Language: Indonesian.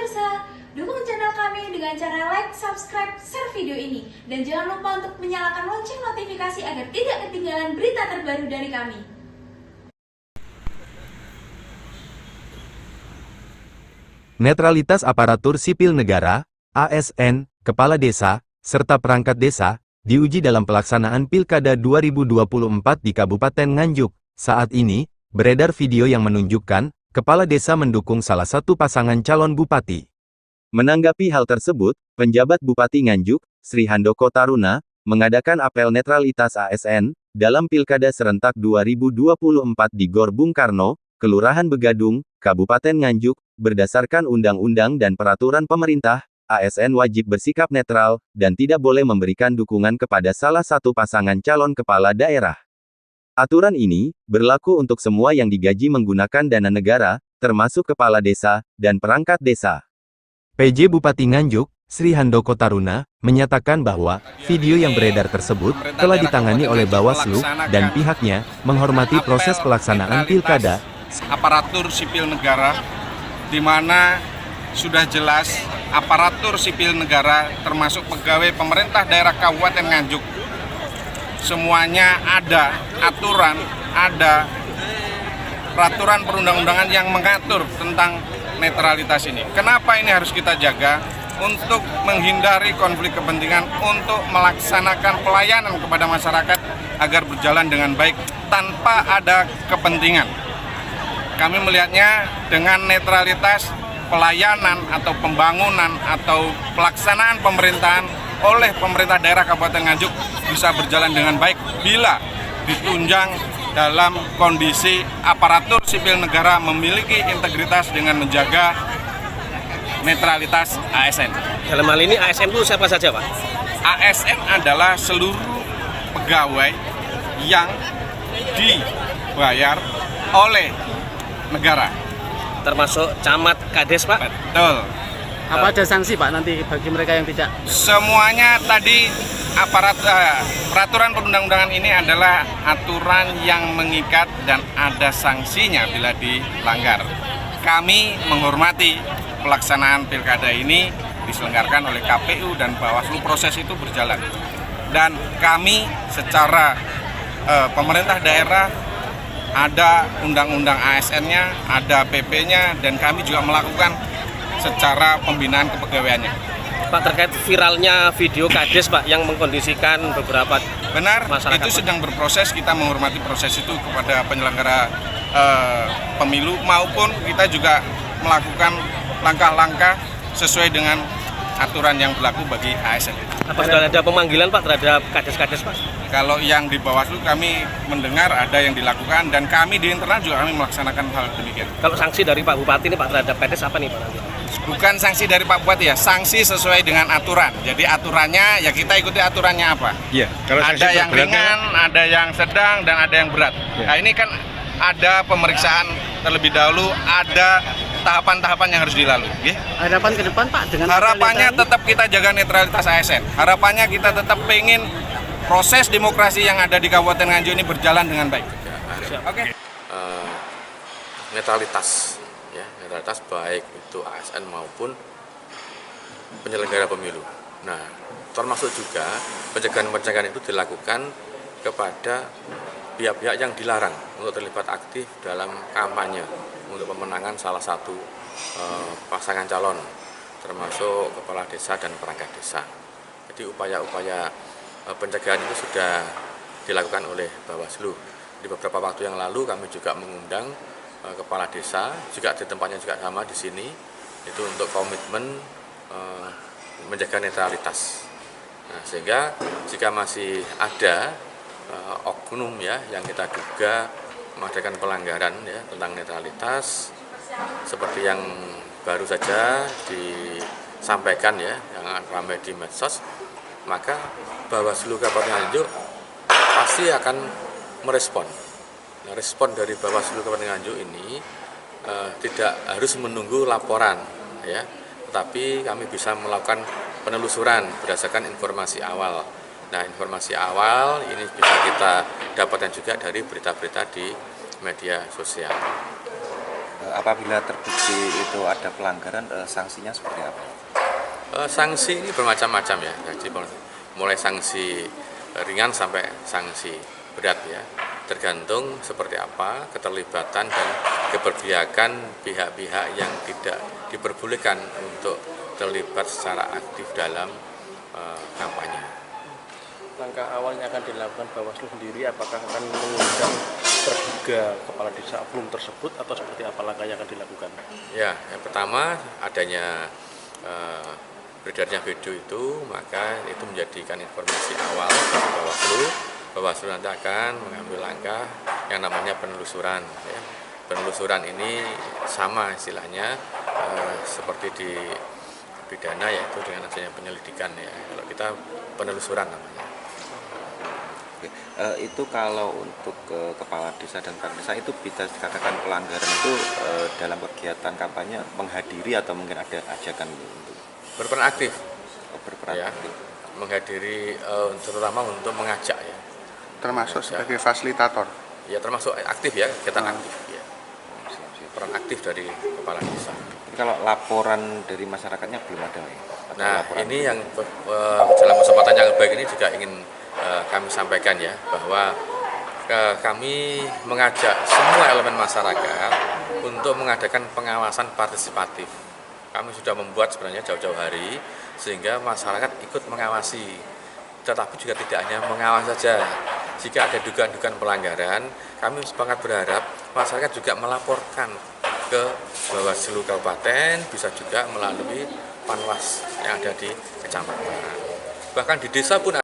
dosa. Dukung channel kami dengan cara like, subscribe, share video ini. Dan jangan lupa untuk menyalakan lonceng notifikasi agar tidak ketinggalan berita terbaru dari kami. Netralitas aparatur sipil negara, ASN, kepala desa, serta perangkat desa, diuji dalam pelaksanaan Pilkada 2024 di Kabupaten Nganjuk. Saat ini, beredar video yang menunjukkan, kepala desa mendukung salah satu pasangan calon bupati. Menanggapi hal tersebut, penjabat Bupati Nganjuk, Sri Handoko Taruna, mengadakan apel netralitas ASN, dalam Pilkada serentak 2024 di Gor Bung Karno, Kelurahan Begadung, Kabupaten Nganjuk. Berdasarkan undang-undang dan peraturan pemerintah, ASN wajib bersikap netral, dan tidak boleh memberikan dukungan kepada salah satu pasangan calon kepala daerah. Aturan ini, berlaku untuk semua yang digaji menggunakan dana negara, termasuk kepala desa, dan perangkat desa. PJ Bupati Nganjuk, Sri Handoko Taruna, menyatakan bahwa, video yang beredar tersebut, telah ditangani oleh Bawaslu, dan pihaknya, menghormati proses pelaksanaan Pilkada. Aparatur sipil negara, di mana sudah jelas aparatur sipil negara termasuk pegawai pemerintah daerah Kabupaten Nganjuk semuanya ada aturan, ada peraturan perundang-undangan yang mengatur tentang netralitas ini. Kenapa ini harus kita jaga? Untuk menghindari konflik kepentingan, untuk melaksanakan pelayanan kepada masyarakat agar berjalan dengan baik tanpa ada kepentingan. Kami melihatnya dengan netralitas pelayanan atau pembangunan atau pelaksanaan pemerintahan oleh pemerintah daerah Kabupaten Nganjuk bisa berjalan dengan baik bila ditunjang dalam kondisi aparatur sipil negara memiliki integritas dengan menjaga netralitas ASN. Dalam hal ini ASN itu siapa saja, Pak? ASN adalah seluruh pegawai yang dibayar oleh negara, termasuk camat, kades, Pak? Betul. Apa ada sanksi, Pak, nanti bagi mereka yang tidak? Semuanya tadi peraturan perundang-undangan ini adalah aturan yang mengikat dan ada sanksinya bila dilanggar. Kami menghormati pelaksanaan pilkada ini diselenggarakan oleh KPU dan Bawaslu, proses itu berjalan. Dan kami secara pemerintah daerah ada undang-undang ASN-nya, ada PP-nya, dan kami juga melakukan secara pembinaan kepegawaiannya. Pak, terkait viralnya video kades, Pak, yang mengkondisikan beberapa benar, masyarakat, itu sedang berproses. Kita menghormati proses itu kepada penyelenggara pemilu, maupun kita juga melakukan langkah-langkah sesuai dengan aturan yang berlaku bagi ASN. Apa sudah ada pemanggilan, Pak, terhadap kades-kades, Pak? Kalau yang di Bawaslu kami mendengar ada yang dilakukan, dan kami di internal juga kami melaksanakan hal demikian. Kalau sanksi dari Pak Bupati ini, Pak, terhadap kades apa nih, Pak, nanti? Bukan sanksi dari Pak Bupati ya, sanksi sesuai dengan aturan. Jadi aturannya ya kita ikuti aturannya apa. Iya. Kalau ada yang ringan, ada yang sedang, dan ada yang berat. Ya. Nah ini kan ada pemeriksaan terlebih dahulu, ada tahapan-tahapan yang harus dilalui. Harapan ke depan, Pak, dengan Harapannya tetap kita jaga netralitas ASN. Harapannya kita tetap pengen proses demokrasi yang ada di Kabupaten Nganjuk ini berjalan dengan baik. Oke. Netralitas, ya, netralitas baik itu ASN maupun penyelenggara pemilu. Nah, termasuk juga pencegahan-pencegahan itu dilakukan kepada pihak-pihak yang dilarang untuk terlibat aktif dalam kampanye untuk pemenangan salah satu pasangan calon, termasuk kepala desa dan perangkat desa. Jadi upaya-upaya pencegahan itu sudah dilakukan oleh Bawaslu. Di beberapa waktu yang lalu kami juga mengundang kepala desa, juga di tempatnya juga sama di sini, itu untuk komitmen menjaga netralitas. Nah, sehingga jika masih ada oknum ya yang kita duga mengadakan pelanggaran ya tentang netralitas seperti yang baru saja disampaikan ya yang ramai di medsos, maka Bawaslu Kabupaten Nganjuk pasti akan merespon. Nah, respon dari Bawaslu Kabupaten Nganjuk ini tidak harus menunggu laporan ya, tetapi kami bisa melakukan penelusuran berdasarkan informasi awal. Nah, informasi awal ini bisa kita dapatkan juga dari berita-berita di media sosial. apabila terbukti itu ada pelanggaran, sanksinya seperti apa? Sanksi ini bermacam-macam ya, jadi mulai sanksi ringan sampai sanksi berat ya, tergantung seperti apa keterlibatan dan keberpihakan pihak-pihak yang tidak diperbolehkan untuk terlibat secara aktif dalam kampanye. Langkah awalnya akan dilakukan Bawaslu sendiri, apakah akan mengundang terduga kepala desa oknum tersebut atau seperti apa langkah yang akan dilakukan? Ya, yang pertama adanya beredarnya video itu, maka itu menjadikan informasi awal bagi Bawaslu. Bawaslu nanti akan mengambil langkah yang namanya penelusuran. Ya. Penelusuran ini sama istilahnya seperti di pidana, yaitu dengan adanya penyelidikan ya. Kalau kita penelusuran namanya. Oke. Itu kalau untuk kepala desa dan perangkat desa itu bisa dikatakan pelanggaran itu dalam kegiatan kampanye menghadiri atau mungkin ada ajakan untuk Berperan aktif. Berperan Ya, aktif. menghadiri terutama untuk mengajak ya. Termasuk Ya. sebagai fasilitator. Ya termasuk aktif ya, kegiatan aktif ya. Siap-siap. Peran aktif dari kepala desa. Jadi kalau laporan dari masyarakatnya belum ada ya? Atau Nah, laporan ini yang dalam kesempatan yang baik ini juga ingin kami sampaikan ya, bahwa kami mengajak semua elemen masyarakat untuk mengadakan pengawasan partisipatif. Kami sudah membuat sebenarnya jauh-jauh hari sehingga masyarakat ikut mengawasi. Tetapi juga tidak hanya mengawasi saja. Jika ada dugaan-dugaan pelanggaran, kami sangat berharap masyarakat juga melaporkan ke Bawaslu Kabupaten, bisa juga melalui Panwas yang ada di kecamatan. Bahkan di desa pun